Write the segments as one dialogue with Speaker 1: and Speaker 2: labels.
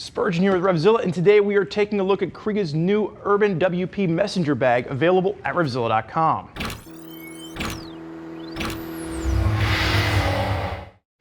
Speaker 1: Spurgeon here with RevZilla, and today we are taking a look at Kriega's new Urban WP Messenger Bag, available at RevZilla.com.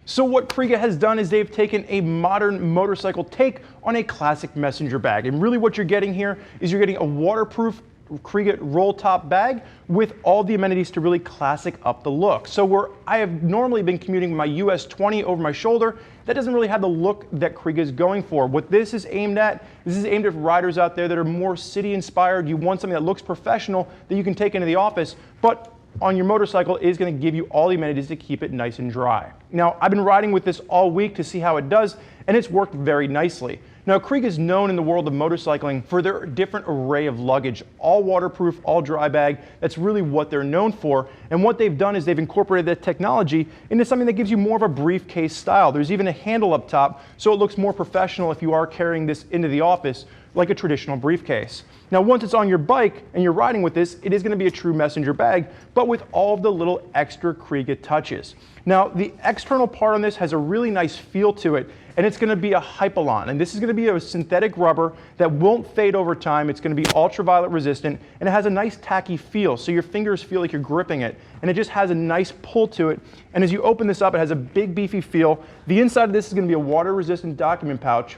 Speaker 1: So what Kriega has done is they've taken a modern motorcycle take on a classic messenger bag. And really what you're getting here is you're getting a waterproof Kriega roll top bag with all the amenities to really classic up the look. So where I have normally been commuting with my US 20 over my shoulder, that doesn't really have the look that Kriega is going for. What this is aimed at riders out there that are more city inspired. You want something that looks professional that you can take into the office, but on your motorcycle is going to give you all the amenities to keep it nice and dry. Now, I've been riding with this all week to see how it does, and it's worked very nicely. Now, Kriega is known in the world of motorcycling for their different array of luggage, all waterproof, all dry bag. That's really what they're known for. And what they've done is they've incorporated that technology into something that gives you more of a briefcase style. There's even a handle up top, so it looks more professional if you are carrying this into the office like a traditional briefcase. Now, once it's on your bike and you're riding with this, it is going to be a true messenger bag, but with all of the little extra Kriega touches. Now, the external part on this has a really nice feel to it, and it's going to be a Hypalon. And this is going to be a synthetic rubber that won't fade over time. It's going to be ultraviolet resistant, and it has a nice tacky feel, so your fingers feel like you're gripping it, and it just has a nice pull to it. And as you open this up, it has a big beefy feel. The inside of this is going to be a water resistant document pouch,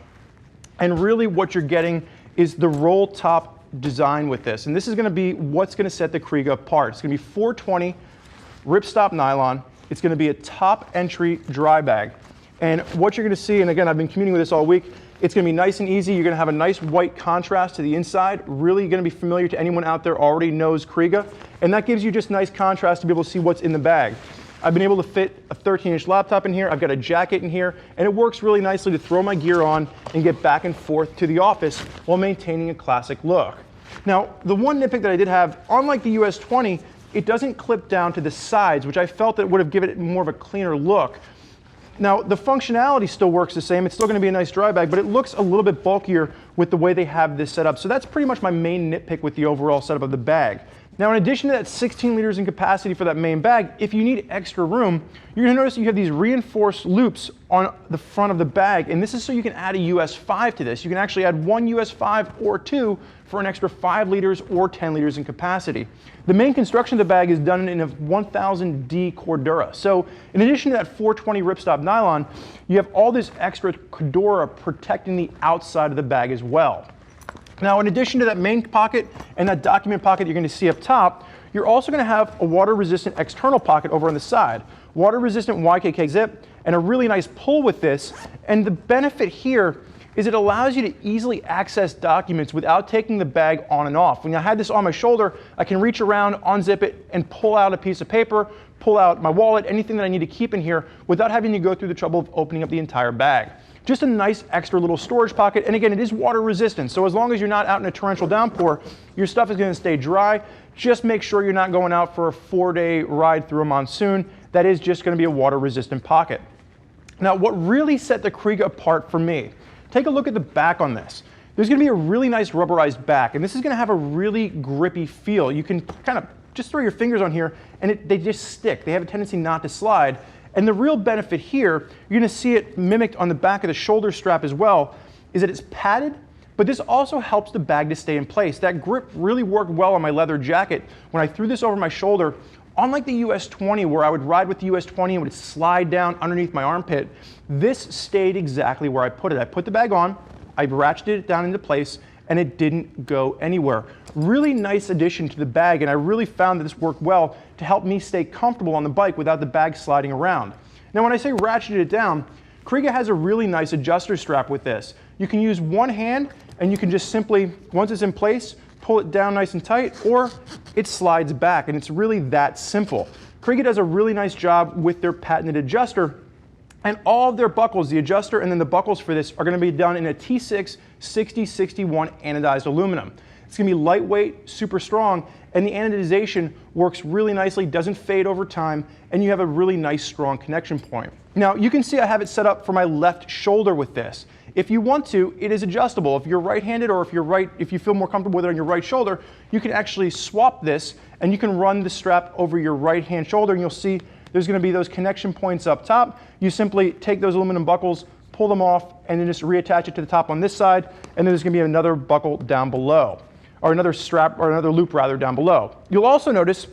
Speaker 1: and really what you're getting is the roll top design with this. And this is going to be what's going to set the Kriega apart. It's going to be 420 ripstop nylon. It's going to be a top entry dry bag. And what you're going to see, and again, I've been commuting with this all week, it's going to be nice and easy. You're going to have a nice white contrast to the inside. Really going to be familiar to anyone out there already knows Kriega. And that gives you just nice contrast to be able to see what's in the bag. I've been able to fit a 13-inch laptop in here. I've got a jacket in here, and it works really nicely to throw my gear on and get back and forth to the office while maintaining a classic look. Now, the one nitpick that I did have, unlike the US 20, it doesn't clip down to the sides, which I felt that would have given it more of a cleaner look. Now, the functionality still works the same. It's still going to be a nice dry bag, but it looks a little bit bulkier with the way they have this set up. So that's pretty much my main nitpick with the overall setup of the bag. Now, in addition to that 16 liters in capacity for that main bag, if you need extra room, you're going to notice that you have these reinforced loops on the front of the bag. And this is so you can add a US 5 to this. You can actually add one US 5 or two for an extra 5 liters or 10 liters in capacity. The main construction of the bag is done in a 1000D Cordura. So in addition to that 420 ripstop nylon, you have all this extra Cordura protecting the outside of the bag as well. Now, in addition to that main pocket and that document pocket you're going to see up top, you're also going to have a water-resistant external pocket over on the side. Water-resistant YKK zip, and a really nice pull with this. And the benefit here is it allows you to easily access documents without taking the bag on and off. When I had this on my shoulder, I can reach around, unzip it, and pull out a piece of paper, pull out my wallet, anything that I need to keep in here without having to go through the trouble of opening up the entire bag. Just a nice extra little storage pocket, and again, it is water resistant, so as long as you're not out in a torrential downpour, your stuff is going to stay dry. Just make sure you're not going out for a 4-day ride through a monsoon. That is just going to be a water resistant pocket. Now, what really set the Kriega apart for me, take a look at the back on this. There's going to be a really nice rubberized back, and this is going to have a really grippy feel. You can kind of just throw your fingers on here, and they just stick. They have a tendency not to slide. And the real benefit here, you're going to see it mimicked on the back of the shoulder strap as well, is that it's padded, but this also helps the bag to stay in place. That grip really worked well on my leather jacket. When I threw this over my shoulder, unlike the US 20 where I would ride with the US 20 and would slide down underneath my armpit, this stayed exactly where I put it. I put the bag on, I ratcheted it down into place, and it didn't go anywhere. Really nice addition to the bag, and I really found that this worked well to help me stay comfortable on the bike without the bag sliding around. Now, when I say ratcheted it down, Kriega has a really nice adjuster strap with this. You can use one hand, and you can just simply, once it's in place, pull it down nice and tight, or it slides back, and it's really that simple. Kriega does a really nice job with their patented adjuster, and all of their buckles, the adjuster and then the buckles for this, are going to be done in a T6 6061 anodized aluminum. It's going to be lightweight, super strong, and the anodization works really nicely, doesn't fade over time, and you have a really nice, strong connection point. Now, you can see I have it set up for my left shoulder with this. If you want to, it is adjustable. If you're right-handed or if you feel more comfortable with it on your right shoulder, you can actually swap this, and you can run the strap over your right-hand shoulder, and you'll see there's going to be those connection points up top. You simply take those aluminum buckles, pull them off, and then just reattach it to the top on this side, and then there's going to be another buckle down below, or another strap, or another loop rather down below. You'll also notice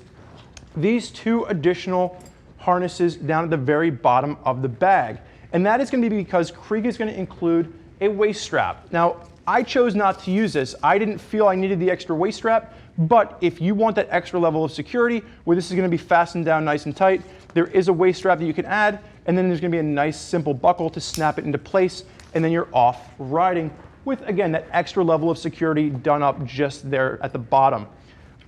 Speaker 1: these two additional harnesses down at the very bottom of the bag, and that is going to be because Kriega is going to include a waist strap. Now, I chose not to use this. I didn't feel I needed the extra waist strap, but if you want that extra level of security where this is going to be fastened down nice and tight, there is a waist strap that you can add, and then there's going to be a nice simple buckle to snap it into place, and then you're off riding with, again, that extra level of security done up just there at the bottom.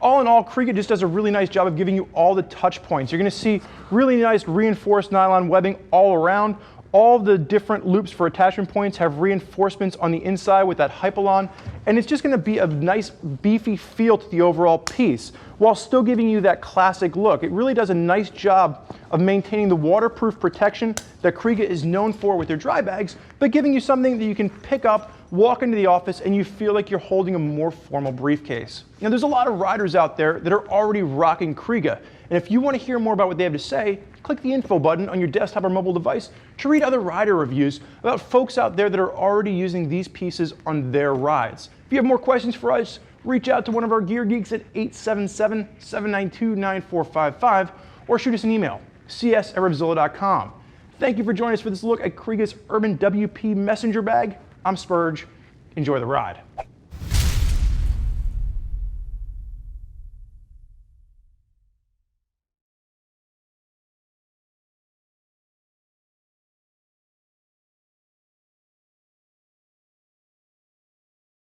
Speaker 1: All in all, Kriega just does a really nice job of giving you all the touch points. You're going to see really nice reinforced nylon webbing all around. All the different loops for attachment points have reinforcements on the inside with that Hypalon, and it's just going to be a nice beefy feel to the overall piece while still giving you that classic look. It really does a nice job of maintaining the waterproof protection that Kriega is known for with their dry bags, but giving you something that you can pick up, walk into the office, and you feel like you're holding a more formal briefcase. Now, there's a lot of riders out there that are already rocking Kriega, and if you want to hear more about what they have to say, click the info button on your desktop or mobile device to read other rider reviews about folks out there that are already using these pieces on their rides. If you have more questions for us, reach out to one of our gear geeks at 877-792-9455 or shoot us an email, cs@revzilla.com. Thank you for joining us for this look at Kriega's Urban WP Messenger Bag. I'm Spurge. Enjoy the ride.